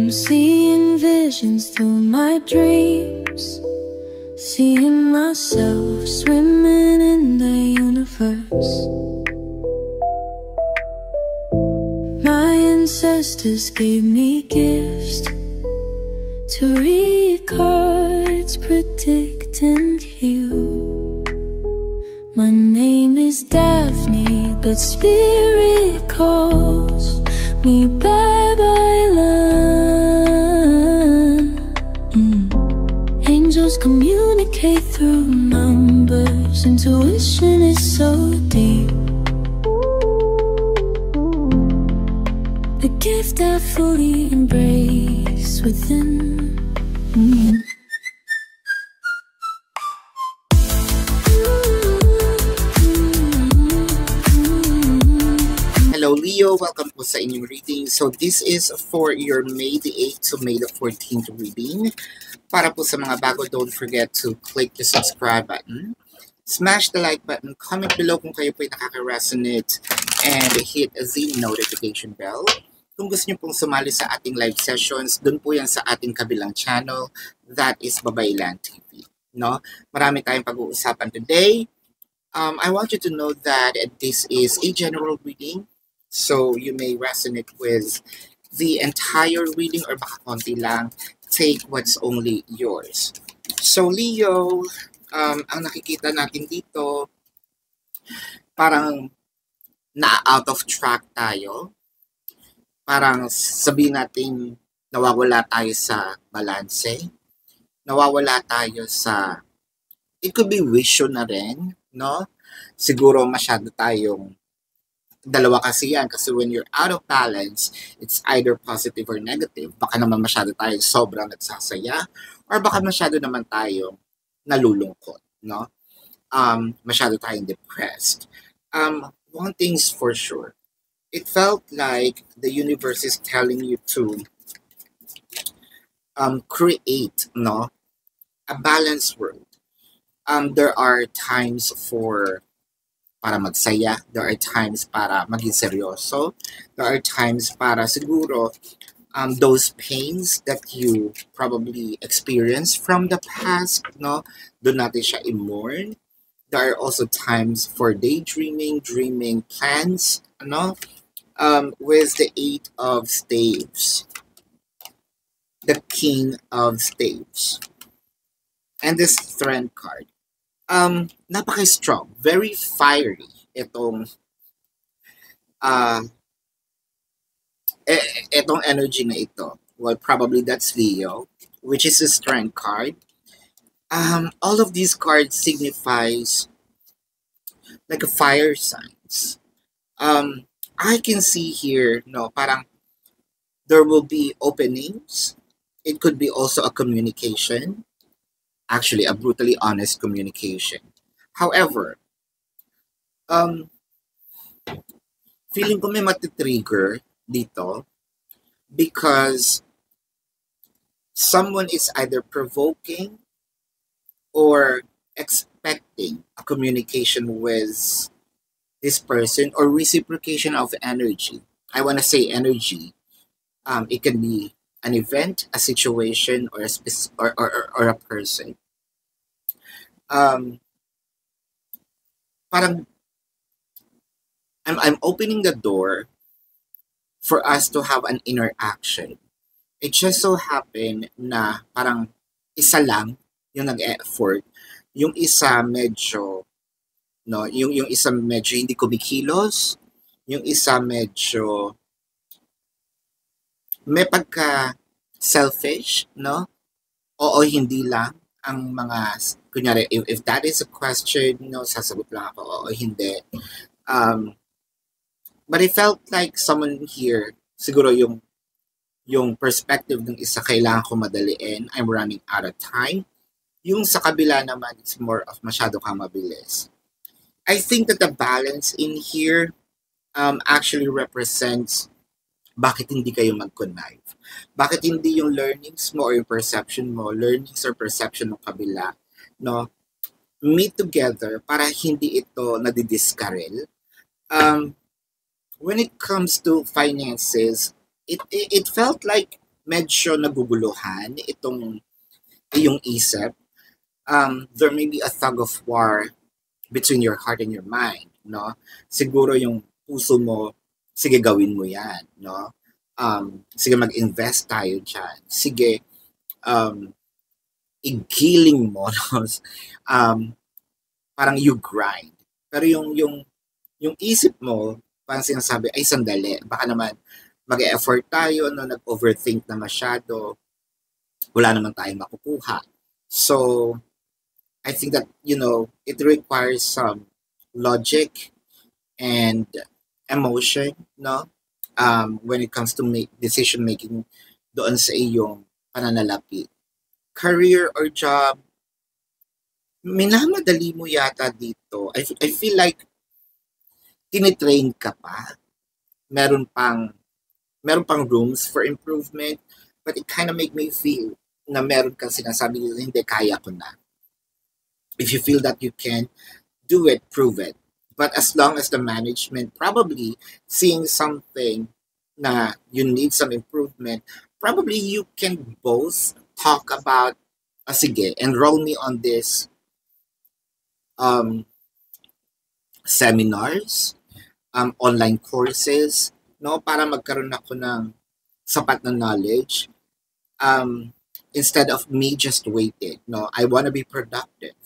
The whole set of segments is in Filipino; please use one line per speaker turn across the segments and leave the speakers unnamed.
I'm seeing visions through my dreams, seeing myself swimming in the universe. My ancestors gave me gifts to read cards, predict and heal. My name is Daphne, but spirit calls me bye-bye love. Angels communicate through numbers. Intuition is so deep. The gift I fully embrace within.
Hello Leo, welcome po sa inyong reading. So this is for your May the 8th to May the 14th reading. Para po sa mga bago, don't forget to click the subscribe button, smash the like button, comment below kung kayo po ay nakaka-resonate, and hit the notification bell. Kung gusto niyo pong sumali sa ating live sessions, dun po yan sa ating kabilang channel, that is Babaylan TV. No? Marami tayong pag-uusapan today. I want you to know that this is a general reading. So you may resonate with the entire reading or baka konti lang. Take what's only yours. So Leo, ang nakikita natin dito, parang na-out of track tayo. Parang sabihin natin nawawala tayo sa balanse. Nawawala tayo sa, it could be vision na rin, no? Siguro masyado tayong dalawa kasi yan, kasi when you're out of balance, it's either positive or negative. Baka naman masyado tayong sobrang nagsasaya, or baka masyado naman tayong nalulungkot, no? Masyado tayong depressed. One thing's for sure, it felt like the universe is telling you to create, no, a balanced world. There are times for para magsaya, there are times para maging seryoso, there are times para siguro those pains that you probably experienced from the past, no, doon natin siya i-mourn. There are also times for daydreaming, dreaming plans, no, with the 8 of staves, the King of Staves, and this Strength card. Napaka-strong, very fiery itong itong energy na ito. Well, probably that's Leo, which is a Strength card. All of these cards signifies like a fire signs. I can see here, no, parang there will be openings. It could be also a communication. Actually, a brutally honest communication. However, feeling ko may matitrigger dito because someone is either provoking or expecting a communication with this person or reciprocation of energy. I want to say energy. It can be an event, a situation, or a person. Parang I'm opening the door for us to have an interaction. It just so happened na parang isa lang yung nag-effort, yung isa medyo, no, yung isa medyo hindi kumikilos, yung isa medyo may pagka selfish, no? Oo, hindi lang ang mga, kunyari, if that is a question, no, sasagot lang ako, oo, hindi. But it felt like someone here, siguro yung perspective ng isa kailangan ko madaliin, I'm running out of time. Yung sa kabila naman, it's more of masyado kang mabilis. I think that the balance in here actually represents bakit hindi kayo mag-connive? Bakit hindi yung learnings mo or yung perception mo, learnings or perception ng kabila, no, meet together para hindi ito nadidiskarel? When it comes to finances, it felt like medyo naguguluhan itong iyong isip. There may be a tug of war between your heart and your mind, no? Siguro yung puso mo, sige gawin mo yan, no? Sige mag-invest tayo dyan. Sige, igiling mo, no? Parang you grind. Pero yung isip mo, parang sinasabi, ay sandali, baka naman mag-effort tayo, no? Nag-overthink na masyado, wala naman tayong makukuha. So, I think that, it requires some logic and emotion, no? When it comes to decision making doon sa iyong pananalapi. Career or job, minamadali mo yata dito. I feel like tinitrain ka pa. Meron pang rooms for improvement, but it kind of make me feel na meron kang sinasabi nila, hindi, kaya ko na. If you feel that you can, do it, prove it. But as long as the management probably seeing something na you need some improvement, probably you can both talk about, sige, enroll me on this seminars, online courses, no, para magkaroon ako ng sapat na knowledge, instead of me just waiting, no, I want to be productive.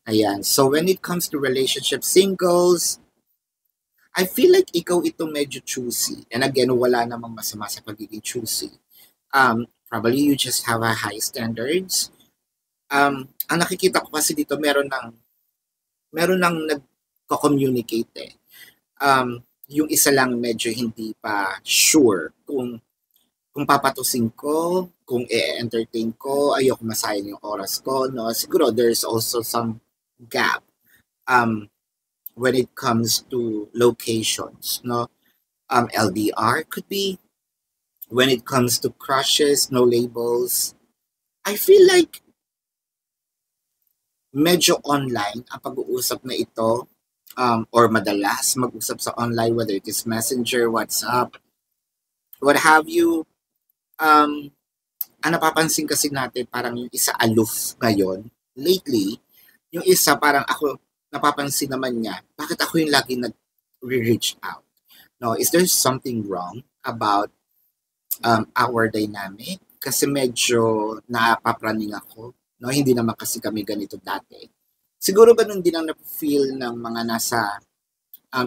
Ayan. So when it comes to relationship singles, I feel like ikaw ito medyo choosy. And again, wala namang masama sa pagiging choosy. Probably you just have a high standards. Ang nakikita ko kasi dito, meron nang nagko-communicate eh. Yung isa lang medyo hindi pa sure kung papatusin ko, kung i-entertain ko, ayoko masayang yung oras ko, no? Siguro there's also some gap when it comes to locations, no? LDR could be. When it comes to crushes, no labels, I feel like medyo online ang pag-uusap na ito, or madalas mag-usap sa online, whether it is Messenger, WhatsApp, what have you. Ang napapansin kasi natin, parang yung isa aloof ngayon, lately, yung isa parang ako, napapansin naman niya, bakit ako yung lagi nag-reach out? No, is there something wrong about our dynamic? Kasi medyo napapraning ako. No, hindi naman kasi kami ganito dati. Siguro ganun din ang na-feel ng mga nasa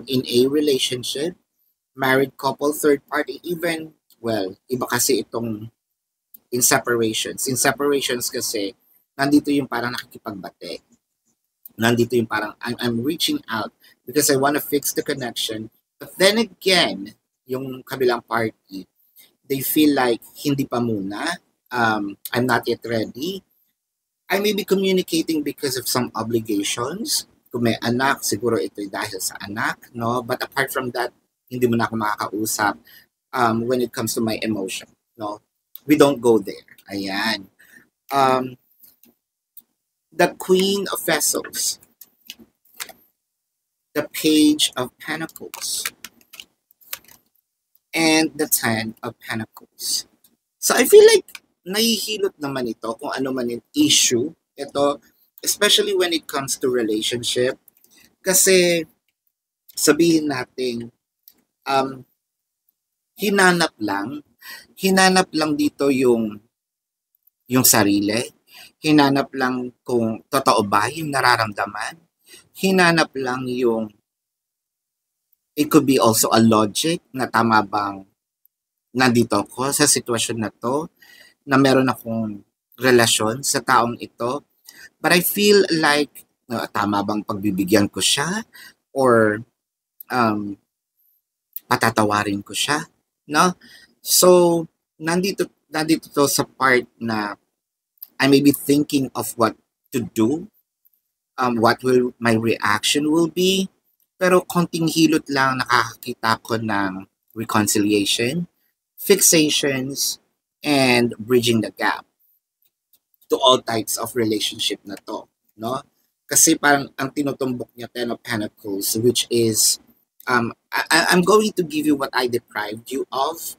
in a relationship, married couple, third party, even, well, iba kasi itong in separations. In separations kasi, nandito yung parang nakikipagbate. Nandito yung parang I'm reaching out because I want to fix the connection. But then again, yung kabilang party, they feel like hindi pa muna, I'm not yet ready. I may be communicating because of some obligations. Kung may anak, siguro ito'y dahil sa anak, no? But apart from that, hindi mo na ako makakausap when it comes to my emotion, no? We don't go there. Ayan. The Queen of Vessels, the Page of Pentacles, and the Ten of Pentacles. So I feel like nahihilot naman ito kung ano man yung issue. Ito, especially when it comes to relationship. Kasi sabihin natin, hinanap lang dito yung sarili. Hinanap lang kung totoo ba yung nararamdaman. Hinanap lang yung, it could be also a logic na tama bang nandito ako sa sitwasyon na to, na meron akong relasyon sa taong ito. But I feel like, tama bang pagbibigyan ko siya? Or patatawarin ko siya? No? So, nandito to sa part na I may be thinking of what to do, what will my reaction will be, pero konting hilot lang nakakakita ko ng reconciliation, fixations, and bridging the gap to all types of relationship na to, no? Kasi parang ang tinutumbok niya, Ten of Pentacles, which is, I'm going to give you what I deprived you of.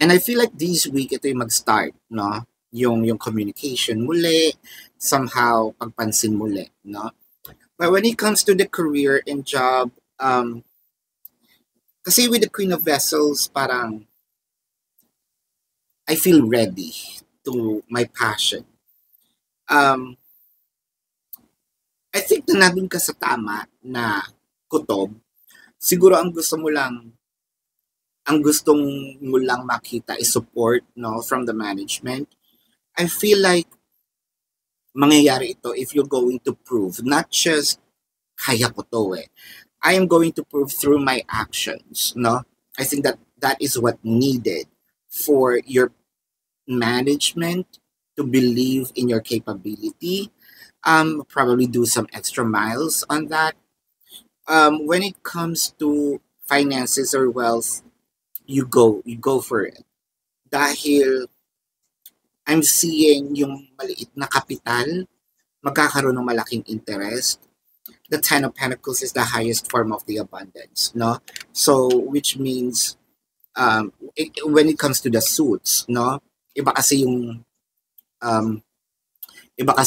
And I feel like this week ito yung mag-start, no? Yung communication muli, somehow pagpansin muli, no? But when it comes to the career and job, kasi with the Queen of Vessels, parang I feel ready to my passion. I think na nandun ka sa tama na kutob. Siguro ang gustong mo lang makita is support, no, from the management. I feel like mangyayari ito if you're going to prove, not just kaya ko to I am going to prove through my actions, no? I think that is what needed for your management to believe in your capability. Probably do some extra miles on that. When it comes to finances or wealth, you go for it. Dahil I'm seeing yung maliit na kapital, magkakaroon ng malaking interest. The Ten of Pentacles is the highest form of the abundance, no? So, which means, when it comes to the suits, no? Iba kasi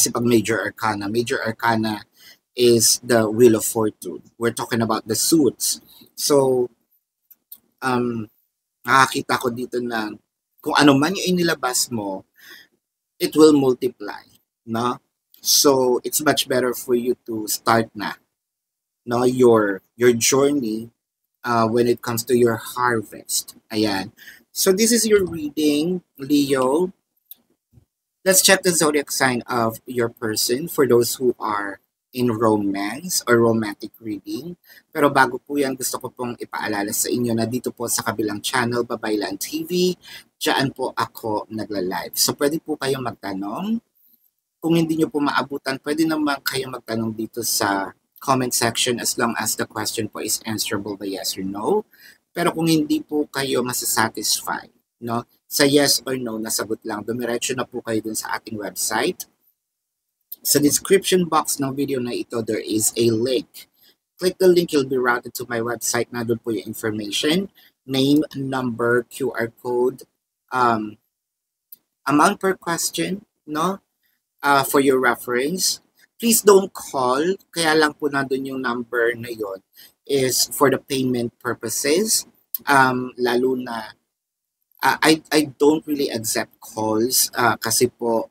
pag Major Arcana is the Wheel of Fortune. We're talking about the suits. So, nakakita ko dito na kung ano man yung inilabas mo, it will multiply, no? So, it's much better for you to start na, no, your journey when it comes to your harvest. Ayan. So, this is your reading, Leo. Let's check the zodiac sign of your person for those who are in romance or romantic reading. Pero bago po yan, gusto ko pong ipaalala sa inyo na dito po sa kabilang channel, Babaylan TV, dyan po ako nagla-live. So, pwede po kayong magtanong. Kung hindi nyo po maabutan, pwede naman kayong magtanong dito sa comment section as long as the question po is answerable by yes or no. Pero kung hindi po kayo masasatisfy, no, sa yes or no na sagot lang, dumiretso na po kayo dun sa ating website. Sa description box ng video na ito, there is a link. Click the link, you'll be routed to my website. Na doon po yung information, name, number, QR code, amount per question, no? For your reference. Please don't call. Kaya lang po nandun yung number na yon is for the payment purposes. Lalo na, I don't really accept calls kasi po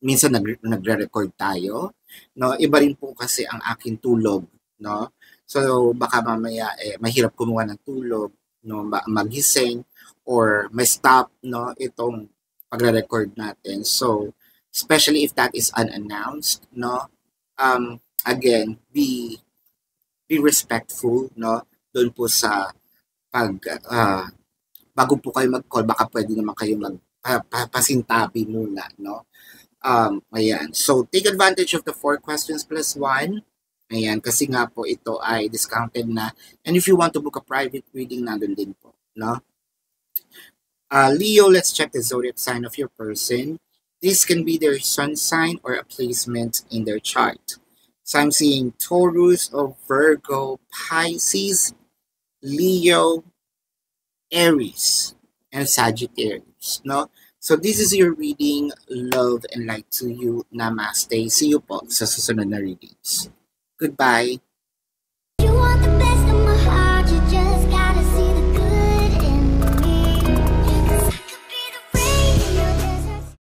minsan nagre-record tayo, no? Iba rin po kasi ang aking tulog, no? So baka mamaya mahirap kumuha ng tulog, no, magising or may stop, no, itong pagre-record natin. So especially if that is unannounced, no? Again, be respectful, no? Doon po sa bago po kayo mag-call, baka pwede naman kayo pasintabi muna, no? Ayan. So, take advantage of the 4 questions plus 1. Ayan. Kasi nga po ito ay discounted na. And if you want to book a private reading, nandun din po. No? Leo, let's check the zodiac sign of your person. This can be their sun sign or a placement in their chart. So, I'm seeing Taurus or Virgo, Pisces, Leo, Aries, and Sagittarius. No? So this is your reading. Love and light to you. Namaste. See you po sa susunod na readings. Goodbye.